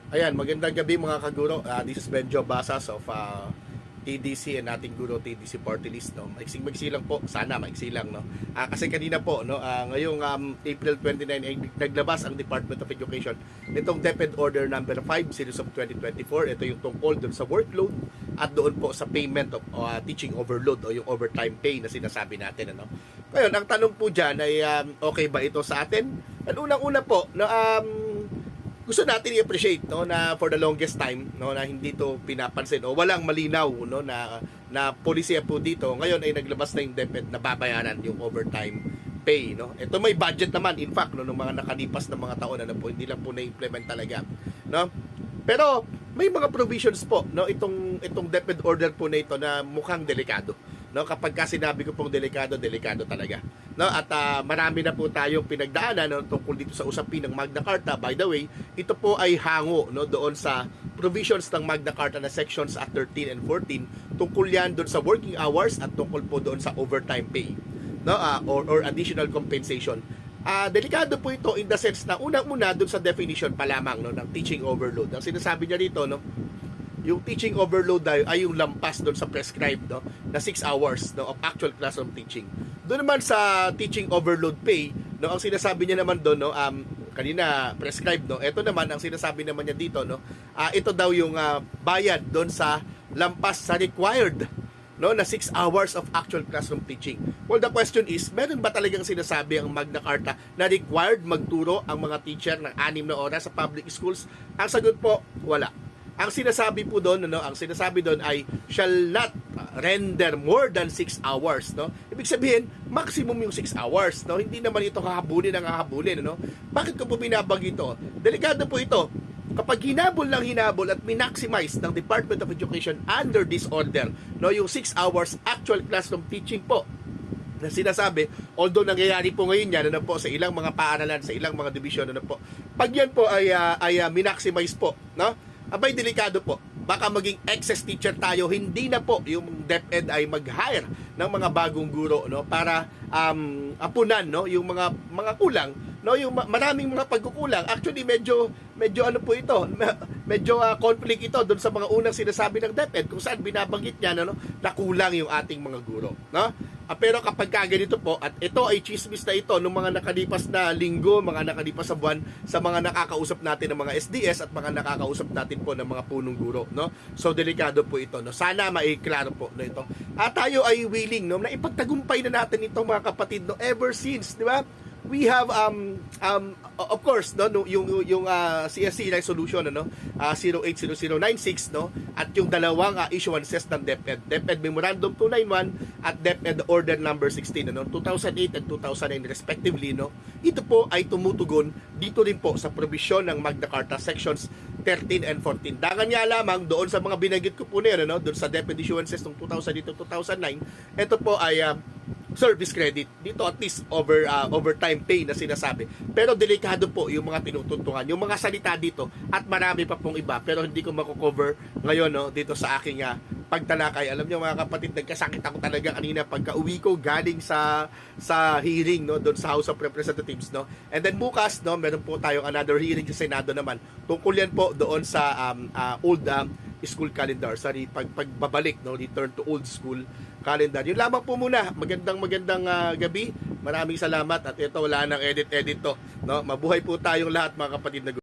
Ayan, magandang gabi mga kaguro. This is Benjo Basas of TDC and ating guro TDC Party List. No? Maiksi lang po, sana maiksi lang. No? Kasi kanina po, no, ngayong April 29, ay naglabas ang Department of Education nitong DepEd Order number 5 Series of 2024. Ito yung tungkol doon sa workload at doon po sa payment of teaching overload o yung overtime pay na sinasabi natin. Ano? Ngayon, ang tanong po dyan ay okay ba ito sa atin? At unang-una po, na gusto natin i-appreciate, no, na for the longest time, no, na hindi to pinapansin o walang malinaw, no, na polisiya po dito. Ngayon ay naglabas na yung DepEd na babayaran yung overtime pay, no. Ito may budget naman, in fact, no, ng mga nakalipas na mga taon na po, hindi lang po na-implement talaga, no. Pero may mga provisions po, no, itong DepEd order po na ito na mukhang delikado, no. Kapag kasi sinabi ko pong delikado talaga, no. At marami na po tayong pinagdaanan, no, tungkol dito sa usapin ng Magna Carta. By the way, ito po ay hango, no, doon sa provisions ng Magna Carta na sections at 13 and 14. Tungkol yan doon sa working hours at tungkol po doon sa overtime pay, no, or additional compensation. Delikado po ito in the sense na unang-una doon sa definition pa lamang, no, ng teaching overload. Ang sinasabi niya dito, no, yung teaching overload ay yung lampas doon sa prescribed, no, na 6 hours, no, of actual classroom teaching. Doon naman sa teaching overload pay, no, ang sinasabi niya naman doon, no, kanina prescribed, no, ito naman ang sinasabi naman niya dito, no, ito daw yung bayad doon sa lampas sa required, no, na 6 hours of actual classroom teaching. Well, the question is, meron ba talagang sinasabi ang Magna Carta na required magturo ang mga teacher ng 6 na oras sa public schools? Ang sagot po, wala. Ang sinasabi po doon, no, ang sinasabi doon ay shall not render more than 6 hours, no? Ibig sabihin, maximum yung 6 hours, no? Hindi naman ito hahabulin ang hahabulin, no? Bakit ko po binabag ito? Delikado po ito. Kapag hinabol at minaximize ng Department of Education under this order, no, yung 6 hours actual classroom teaching po na sinasabi, although nangyayari po ngayon yan, ano po, sa ilang mga paaralan, sa ilang mga division, ano po, pag yan po ay minaximize po, no, abay delikado po. Baka maging excess teacher tayo, hindi na po yung DepEd ay mag-hire ng mga bagong guro, no, para apunan, no, yung mga kulang, no, yung maraming mga pagkukulang. Actually medyo ano po ito, medyo conflict ito doon sa mga unang sinasabi ng DepEd kung saan binabanggit niya, no, na kulang yung ating mga guro, no. Pero kapag ganito po, at ito ay chismis na ito ng mga nakalipas na linggo, mga nakalipas na buwan, sa mga nakakausap natin ng mga SDS at mga nakakausap natin po ng mga punong guro, no? So delikado po ito, no? Sana maiklaro po no ito. At tayo ay willing, no, na ipagtagumpay na natin itong mga kapatid, no, ever since, di ba? We have of course, no, yung CSC resolution, ano, 080096, no, at yung dalawang issuances ng DepEd Memorandum 291 at DepEd Order number 16, ano, 2008 and 2009 respectively, no. Ito po ay tumutugon dito rin po sa provision ng Magna Carta sections 13 and 14. Dangan nga lamang doon sa mga binanggit ko po niya, no, doon sa DepEd issuances ng 2008 to 2009, ito po ay service credit dito, at least overtime pay na sinasabi. Pero delikado po yung mga tinutuntungan, yung mga salita dito, at marami pa pong iba, pero hindi ko mako-cover ngayon, no, dito sa aking pagtalakay. Alam niyo mga kapatid, nagkasakit ako talaga kanina pagka uwi ko galing sa hearing, no, doon sa House of Representatives, no. And then bukas, no, meron po tayong another hearing sa Senado naman. Tungkol yan po doon sa old school calendar, sorry, pagbabalik, no, return to old school calendar. Yun lamang po muna. Magandang gabi. Maraming salamat, at ito wala nang edit to, no. Mabuhay po tayong lahat mga kapatid na